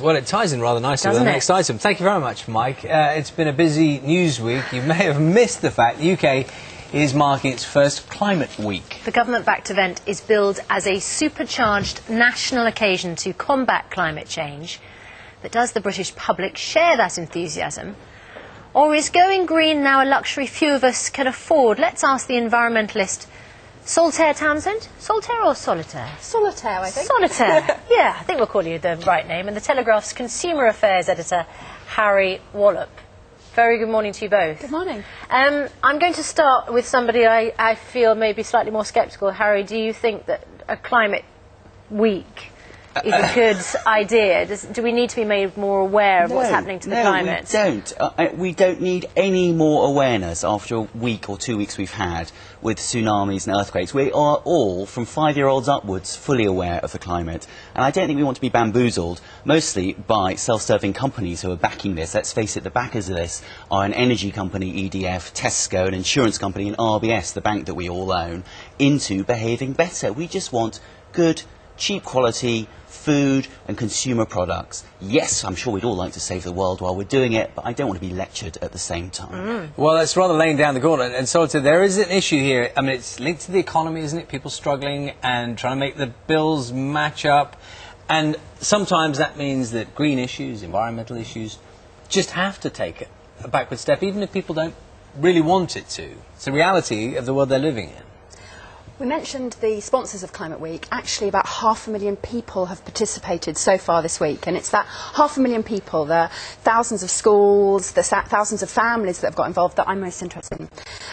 Well, it ties in rather nicely with the next item. Thank you very much, Mike. It's been a busy news week. You may have missed the fact the UK is marking its first Climate Week. The government-backed event is billed as a supercharged national occasion to combat climate change. But does the British public share that enthusiasm? Or is going green now a luxury few of us can afford? Let's ask the environmentalist Solitaire Townsend? Solitaire or Solitaire? Solitaire, I think. Solitaire. Yeah, I think we'll call you the right name. And the Telegraph's Consumer Affairs editor, Harry Wallop. Very good morning to you both. Good morning. I'm going to start with somebody I feel may be slightly more sceptical. Harry, do you think that a climate week is a good idea? Do we need to be made more aware of what's happening to the climate? No, we don't. We don't need any more awareness after a week or 2 weeks we've had with tsunamis and earthquakes. We are all, from 5-year-olds upwards, fully aware of the climate. And I don't think we want to be bamboozled, mostly by self-serving companies who are backing this. Let's face it, the backers of this are an energy company, EDF, Tesco, an insurance company, and RBS, the bank that we all own, into behaving better. We just want good, cheap quality food and consumer products. Yes, I'm sure we'd all like to save the world while we're doing it, but I don't want to be lectured at the same time. Well, it's rather laying down the gauntlet, and so there is an issue here. I mean, it's linked to the economy, isn't it? People struggling and trying to make the bills match up, and sometimes that means that green issues, environmental issues, just have to take a backward step, even if people don't really want it to. It's the reality of the world they're living in. We mentioned the sponsors of Climate Week. Actually, about 500,000 people have participated so far this week, and it's that 500,000 people, the thousands of schools, the thousands of families that have got involved, that I'm most interested in.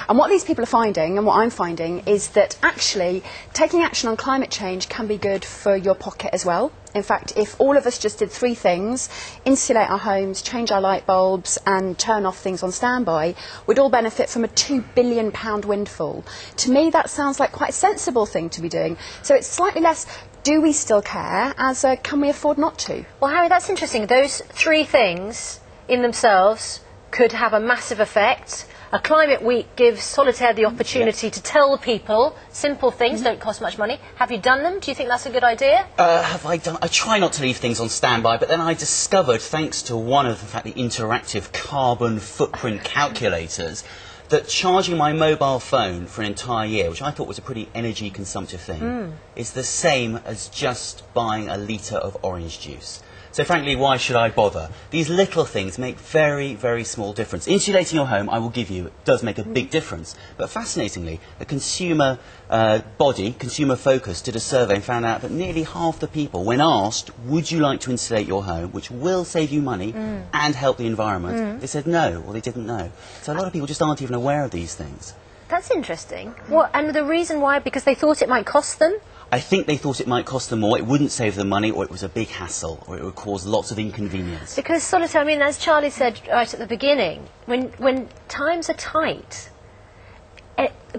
And what these people are finding, and what I'm finding, is that actually taking action on climate change can be good for your pocket as well. In fact, if all of us just did 3 things, insulate our homes, change our light bulbs and turn off things on standby, we'd all benefit from a £2 billion windfall. To me, that sounds like quite a sensible thing to be doing. So it's slightly less, do we still care, as can we afford not to? Well, Harry, that's interesting. Those 3 things in themselves could have a massive effect. A Climate Week gives Solitaire the opportunity to tell people simple things, don't cost much money. Have you done them? Do you think that's a good idea? Have I done? I try not to leave things on standby, but then I discovered, thanks to one of the interactive carbon footprint calculators, that charging my mobile phone for an entire year, which I thought was a pretty energy consumptive thing, is the same as just buying a litre of orange juice. So frankly, why should I bother? These little things make very, very small difference. Insulating your home, I will give you, does make a big difference. But fascinatingly, a consumer body, Consumer Focus, did a survey and found out that nearly half the people, when asked, would you like to insulate your home, which will save you money and help the environment, they said no, or they didn't know. So a lot of people just aren't even aware of these things. That's interesting. Well, and the reason why? Because they thought it might cost them? I think they thought it might cost them more, it wouldn't save them money, or it was a big hassle, or it would cause lots of inconvenience. Because, Solitaire, I mean, as Charlie said right at the beginning, when times are tight,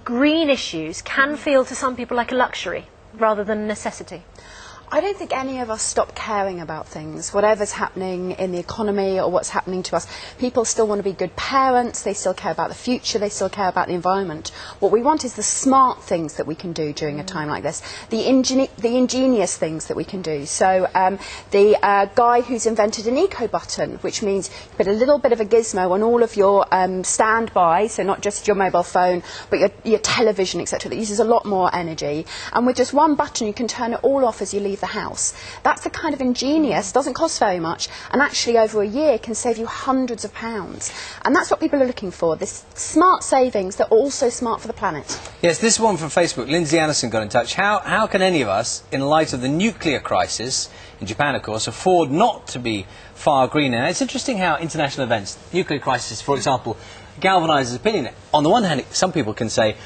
green issues can feel to some people like a luxury rather than a necessity. I don't think any of us stop caring about things, whatever's happening in the economy or what's happening to us. People still want to be good parents, they still care about the future, they still care about the environment. What we want is the smart things that we can do during a time like this, the ingenious things that we can do. So the guy who's invented an eco button, which means you put a little bit of a gizmo on all of your standby, so not just your mobile phone, but your television, etc., that uses a lot more energy. And with just one button, you can turn it all off as you leave the house. That's the kind of ingenious, doesn't cost very much, and actually over a year can save you hundreds of pounds. And that's what people are looking for, this smart savings that are also smart for the planet. Yes, this one from Facebook. Lindsay Anderson got in touch. How can any of us, in light of the nuclear crisis, in Japan of course, afford not to be far greener? Now, it's interesting how international events, nuclear crisis for example, galvanises opinion. On the one hand, some people can say,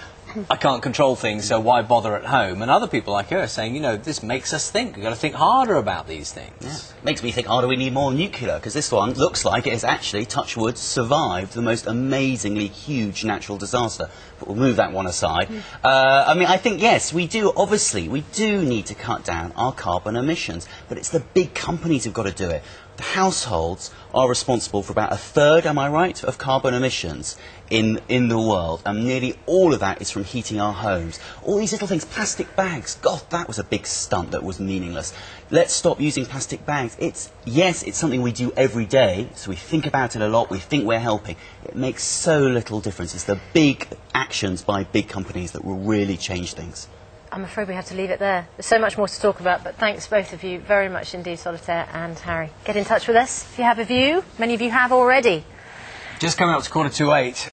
I can't control things, so why bother at home? And other people like her are saying, you know, this makes us think. We've got to think harder about these things. Yeah. Makes me think, do we need more nuclear? Because this one looks like it has actually, touch wood, survived the most amazingly huge natural disaster. But we'll move that one aside. I mean, I think, yes, we do, obviously, we do need to cut down our carbon emissions. But it's the big companies who've got to do it. The households are responsible for about 1/3, am I right, of carbon emissions in the world. And nearly all of that is from from heating our homes. All these little things, plastic bags, God, that was a big stunt that was meaningless. Let's stop using plastic bags. Yes, it's something we do every day, so we think about it a lot, we think we're helping. It makes so little difference. It's the big actions by big companies that will really change things. I'm afraid we have to leave it there. There's so much more to talk about, but thanks both of you very much indeed, Solitaire and Harry. Get in touch with us if you have a view. Many of you have already. Just coming up to 7:45.